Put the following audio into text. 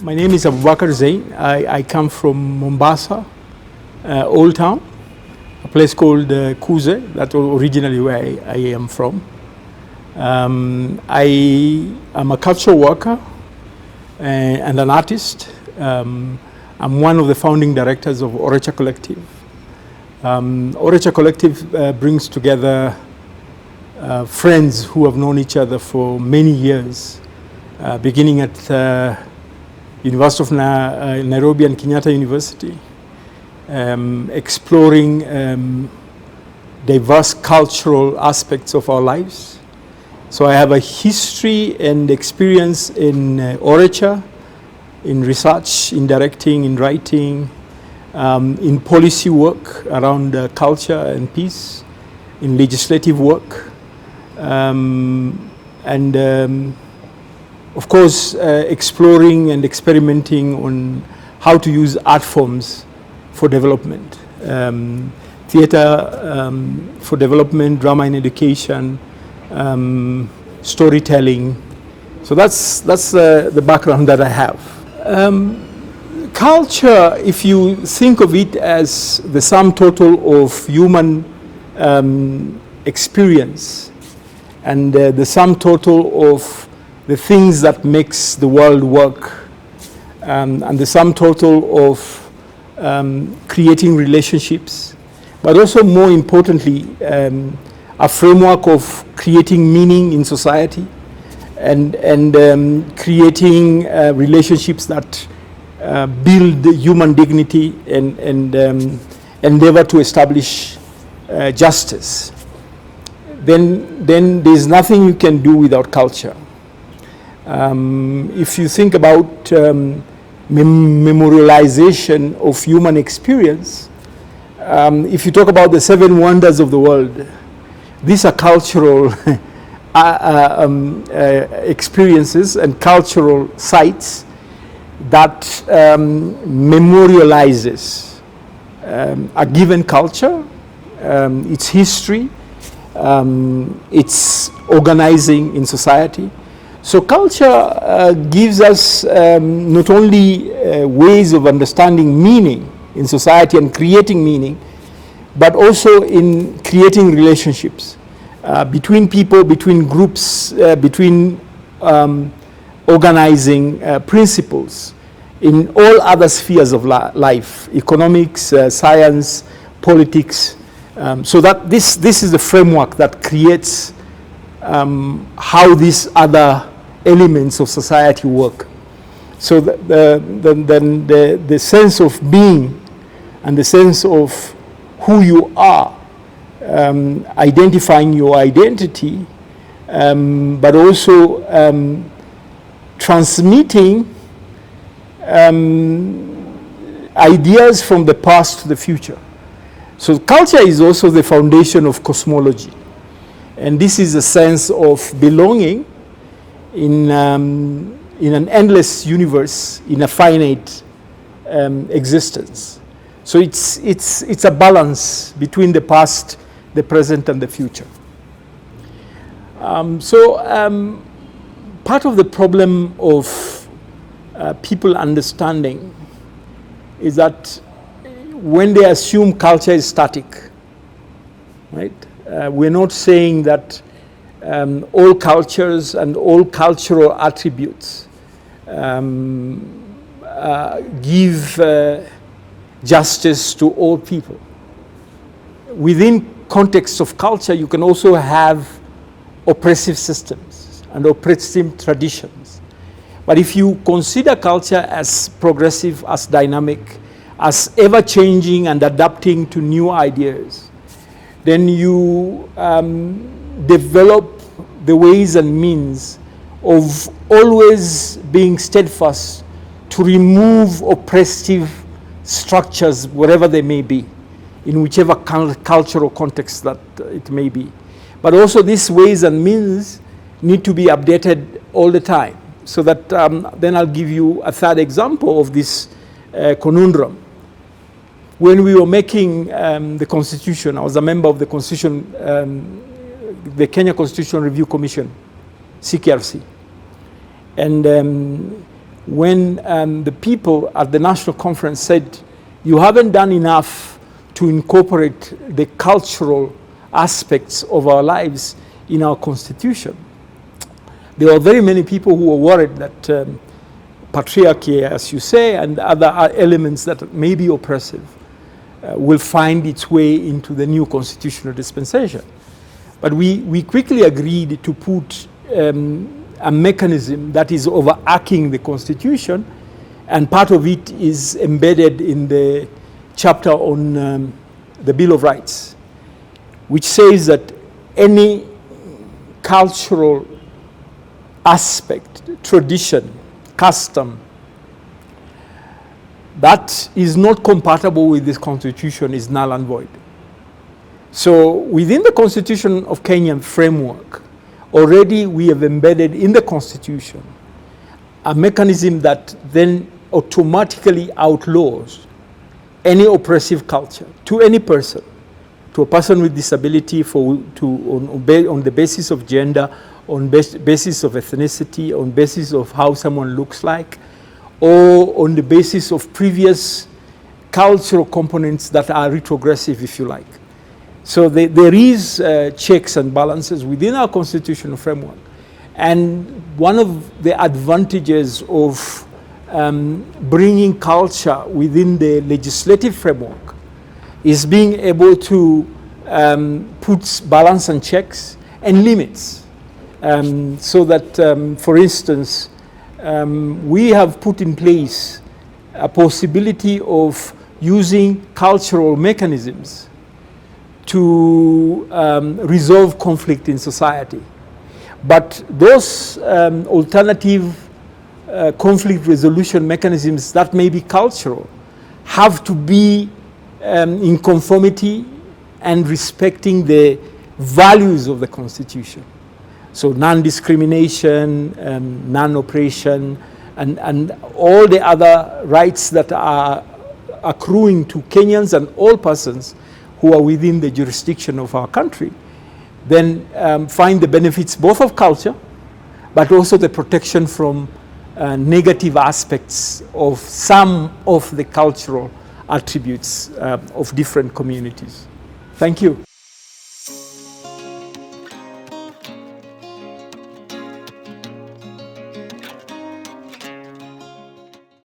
My name is Abubakar Zein. I come from Mombasa, Old Town, a place called Kuze, that's originally where I am from. I am a cultural worker and an artist. I'm one of the founding directors of Orecha Collective. Orecha Collective brings together friends who have known each other for many years, beginning at University of Nairobi and Kenyatta University, exploring diverse cultural aspects of our lives. So I have a history and experience in Orecha, in research, in directing, in writing, in policy work around culture and peace, in legislative work, of course, exploring and experimenting on how to use art forms for development. Theater for development, drama in education, storytelling. So that's the background that I have. Culture, if you think of it as the sum total of human experience and the sum total of the things that makes the world work, and the sum total of creating relationships, but also more importantly, a framework of creating meaning in society and creating relationships that build human dignity and endeavor to establish justice. Then there's nothing you can do without culture. If you think about memorialization of human experience, if you talk about the 7 wonders of the world, these are cultural experiences and cultural sites that memorializes a given culture, its history, its organizing in society. So culture gives us not only ways of understanding meaning in society and creating meaning, but also in creating relationships between people, between groups, between organizing principles in all other spheres of life, economics, science, politics. So that this is the framework that creates how these other elements of society work. So the sense of being and the sense of who you are, identifying your identity, but also transmitting ideas from the past to the future. So culture is also the foundation of cosmology. And this is a sense of belonging in an endless universe, in a finite existence. So it's a balance between the past, the present, and the future. Part of the problem of people understanding is that when they assume culture is static, right? We're not saying that all cultures and all cultural attributes give justice to all people. Within context of culture, you can also have oppressive systems and oppressive traditions. But if you consider culture as progressive, as dynamic, as ever-changing and adapting to new ideas, then you develop the ways and means of always being steadfast to remove oppressive structures, wherever they may be, in whichever cultural context that it may be. But also these ways and means need to be updated all the time. So that then I'll give you a third example of this conundrum. When we were making the Constitution, I was a member of the Constitution, the Kenya Constitution Review Commission, CKRC. And when the people at the national conference said, you haven't done enough to incorporate the cultural aspects of our lives in our constitution. There were very many people who were worried that patriarchy, as you say, and other elements that may be oppressive will find its way into the new constitutional dispensation. But we quickly agreed to put a mechanism that is overarching the constitution, and part of it is embedded in the chapter on the Bill of Rights, which says that any cultural aspect, tradition, custom that is not compatible with this constitution is null and void. So within the Constitution of Kenya framework, already we have embedded in the constitution a mechanism that then automatically outlaws any oppressive culture to any person, to a person with disability, on the basis of gender, on basis of ethnicity, on basis of how someone looks like, or on the basis of previous cultural components that are retrogressive, if you like. So there is checks and balances within our constitutional framework. And one of the advantages of bringing culture within the legislative framework is being able to put balance and checks and limits. So that, for instance, we have put in place a possibility of using cultural mechanisms to resolve conflict in society. But those alternative conflict resolution mechanisms that may be cultural have to be in conformity and respecting the values of the Constitution. So non-discrimination, non-oppression, and all the other rights that are accruing to Kenyans and all persons who are within the jurisdiction of our country, then find the benefits both of culture, but also the protection from negative aspects of some of the cultural attributes of different communities. Thank you.